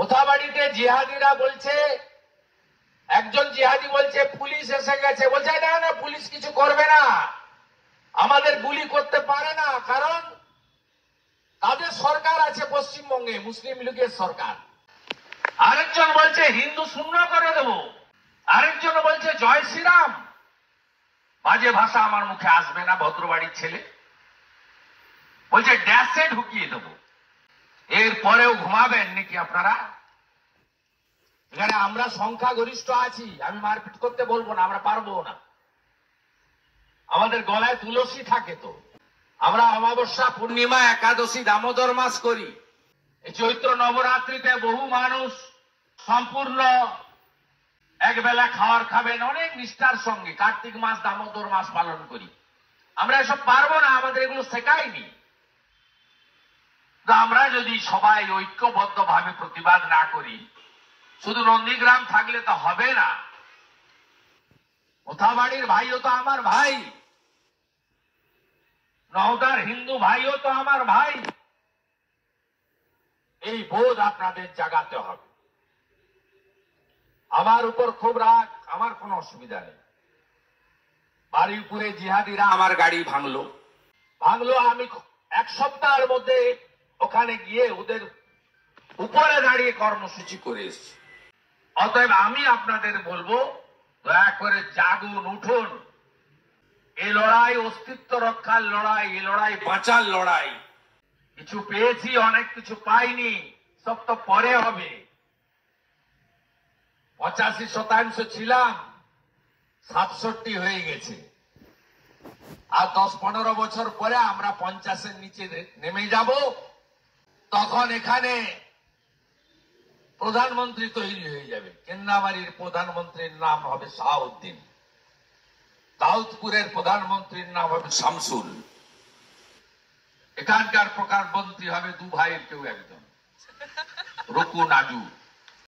মোথাবাড়িতে জিহাদিরা বলছে, একজন জিহাদি বলছে পুলিশ এসে গেছে। বলছে না না, পুলিশ কিছু করবে না, আমাদের গুলি করতে পারে না, কারণ তাদের সরকার আছে পশ্চিমবঙ্গে, মুসলিম লীগের সরকার। আরেকজন বলছে হিন্দু শূন্য করে দেব, আরেকজন বলছে জয় শ্রীরাম। বাজে ভাষা আমার মুখে আসবে না, ভদ্রবাড়ির ছেলে বলছে ড্যাশে ঢুকিয়ে দেব। এরপরেও ঘুমাবেন নাকি আপনারা? এখানে আমরা সংখ্যাগরিষ্ঠ আছি, আমি মারপিট করতে বলবো না, আমরা পারবো না। আমাদের গলায় তুলসী থাকে তো। আমরা অমাবস্যা, পূর্ণিমা, একাদশী, দামোদর মাস করি। এই চৈত্র নবরাত্রিতে বহু মানুষ সম্পূর্ণ একবেলা খাওয়ার খাবেন অনেক নিষ্ঠার সঙ্গে। কার্তিক মাস, দামোদর মাস পালন করি। আমরা এসব পারবো না, আমাদের এগুলো শেখায়নি। আমরা যদি সবাই ঐক্যবদ্ধ ভাবে প্রতিবাদ না করি, শুধু নন্দীগ্রাম থাকলে তো হবে না। মোথাবাড়ির ভাইও তো আমার ভাই, নওদার হিন্দু ভাইও তো আমার ভাই। এই বোধ আপনাদের জাগাতে হবে। আমার উপর খুব রাগ, আমার কোনো অসুবিধা নেই। বারুইপুরে জিহাদিরা আমার গাড়ি ভাঙলো। আমি এক সপ্তাহের মধ্যে ওখানে গিয়ে ওদের উপরে দাঁড়িয়ে কর্মসূচি করে এসেছি। অতএব আমি আপনাদের বলবো, দয়া করে জাগুন, উঠুন। এই লড়াই অস্তিত্ব রক্ষার লড়াই, এই লড়াই বাঁচার লড়াই। কিছু পেয়েছি, অনেক কিছু পাইনি, সব তো পরে হবে। 85% ছিলাম, 67 হয়ে গেছে। আর 10-15 বছর পরে আমরা 50-এর নিচে নেমে যাব। তখন এখানে প্রধানমন্ত্রী তৈরি হয়ে যাবে। কেন্দ্রাবাড়ির প্রধানমন্ত্রীর নাম হবে শাহাউদ্দিন, দাউদপুরের প্রধানমন্ত্রীর নাম হবে শামসুল, এখানকার প্রধানমন্ত্রী হবে দু ভাইয়ের কেউ একজন, রুকু নাজু।